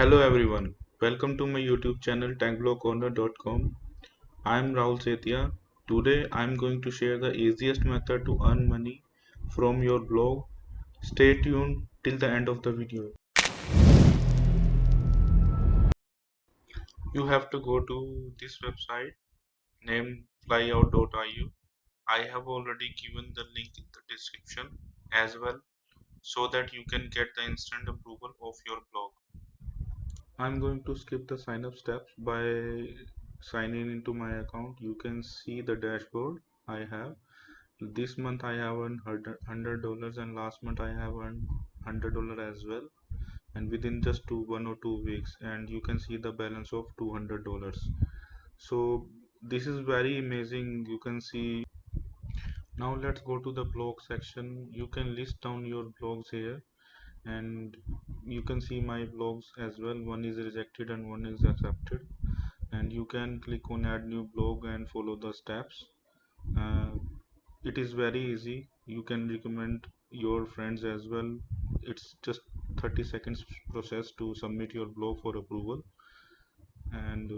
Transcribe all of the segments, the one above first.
Hello everyone, welcome to my YouTube channel techblogcorner.com. I am Rahul Setia. Today I am going to share the easiest method to earn money from your blog. Stay tuned till the end of the video. You have to go to this website named Flyout.io. I have already given the link in the description as well so that you can get the instant approval of your blog. I'm going to skip the sign up steps by signing into my account. You can see the dashboard I have. This month I have earned $100 and last month I have earned $100 as well, and within just 1 or 2 weeks, and you can see the balance of $200. So this is very amazing. You can see. Now let's go to the blog section. You can list down your blogs here, and you can see my blogs as well. One is rejected and one is accepted, and you can click on add new blog and follow the steps. uh, it is very easy. You can recommend your friends as well. It's just 30 seconds process to submit your blog for approval, and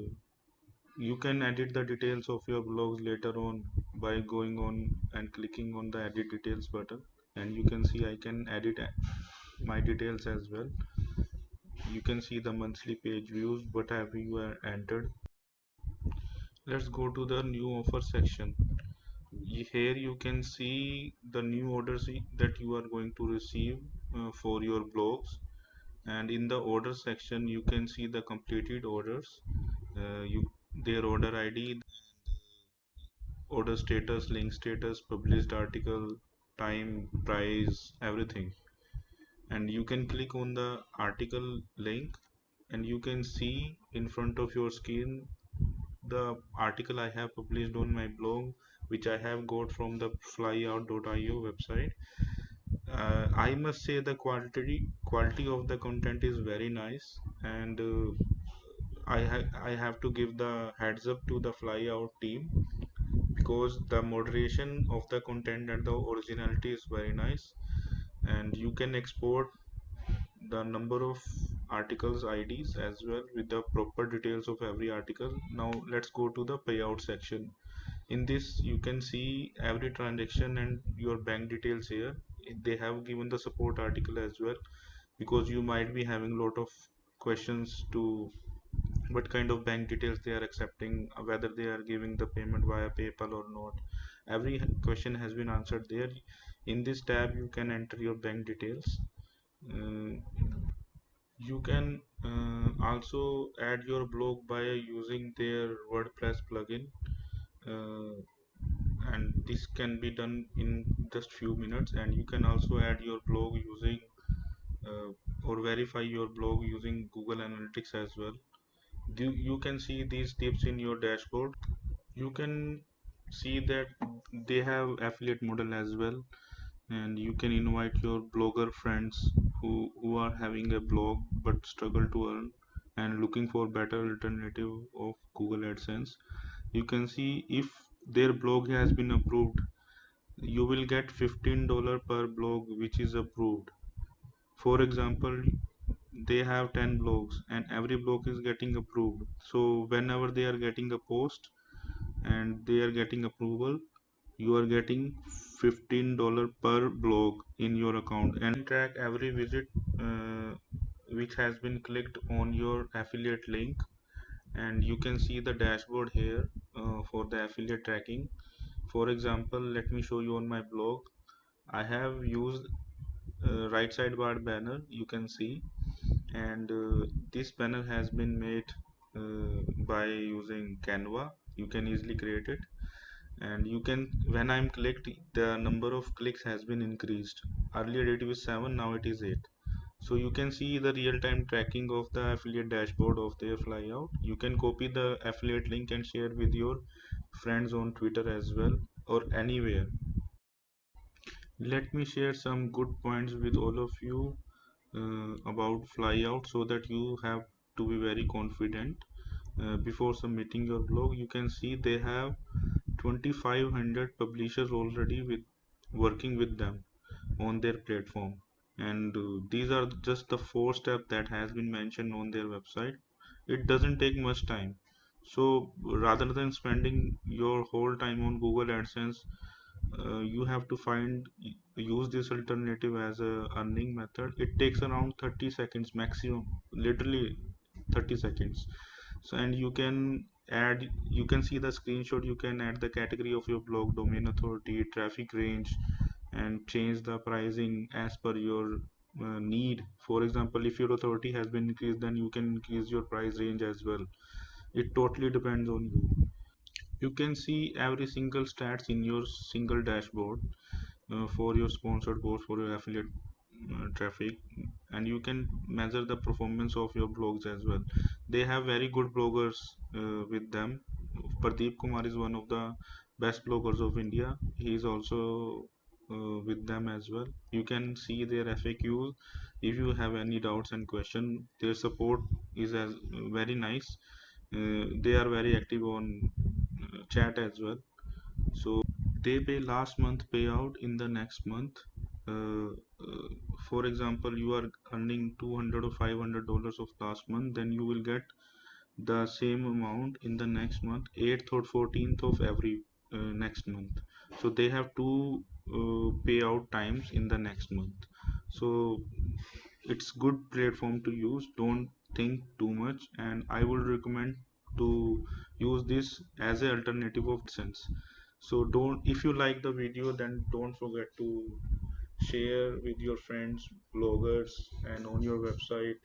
you can edit the details of your blogs later on by going on and clicking on the edit details button, and you can see I can edit my details as well. You can see the monthly page views, what have you entered. Let's go to the new offer section. Here you can see the new orders that you are going to receive for your blogs, and in the order section you can see the completed orders, their order ID, order status, link status, published article, time, price, everything. And you can click on the article link, and you can see in front of your screen the article I have published on my blog, which I have got from the flyout.io website. I must say the quality of the content is very nice, and I have to give the heads up to the flyout team because the moderation of the content and the originality is very nice, and you can export the number of articles IDs as well with the proper details of every article. Now let's go to the payout section. In this you can see every transaction and your bank details here. They have given the support article as well, because you might be having a lot of questions to what kind of bank details they are accepting, whether they are giving the payment via PayPal or not. Every question has been answered there. In this tab you can enter your bank details. uh, you can also add your blog by using their WordPress plugin, uh, and this can be done in just few minutes. And you can also add your blog using uh, or verify your blog using Google Analytics as well. You can see these tips in your dashboard. You can see that they have affiliate model as well, and you can invite your blogger friends who are having a blog but struggle to earn and looking for better alternative of Google AdSense. You can see if their blog has been approved, you will get $15 per blog which is approved. For example, they have 10 blogs and every blog is getting approved, so whenever they are getting a post and they are getting approval, you are getting $15 per blog in your account, and track every visit which has been clicked on your affiliate link. And you can see the dashboard here for the affiliate tracking. For example, let me show you on my blog. I have used right sidebar banner, you can see, and this banner has been made by using Canva. You can easily create it, and you can, when I'm clicked, the number of clicks has been increased. Earlier it was 7, now it is 8. So you can see the real-time tracking of the affiliate dashboard of their flyout. You can copy the affiliate link and share with your friends on Twitter as well, or anywhere. Let me share some good points with all of you about flyout so that you have to be very confident before submitting your blog. You can see they have 2500 publishers already with working with them on their platform. and these are just the 4 steps that has been mentioned on their website. It doesn't take much time. So rather than spending your whole time on Google AdSense, you have to use this alternative as a earning method. It takes around 30 seconds maximum, literally 30 seconds. So, and you can see the screenshot. You can add the category of your blog, domain authority, traffic range, and change the pricing as per your need. For example, if your authority has been increased, then you can increase your price range as well. It totally depends on you. You can see every single stats in your single dashboard for your sponsored post, for your affiliate traffic, and you can measure the performance of your blogs as well. They have very good bloggers with them. Pradeep Kumar is one of the best bloggers of India. He is also with them as well. You can see their FAQs. If you have any doubts and question, their support is as very nice. They are very active on chat as well. So they pay last month payout in the next month. Uh, uh, for example, you are earning 200 or $500 of last month, then you will get the same amount in the next month, 8th or 14th of every next month. So they have two payout times in the next month. So it's good platform to use. Don't think too much, and I would recommend to use this as an alternative of AdSense. So don't, if you like the video, then don't forget to share with your friends, bloggers, and on your website.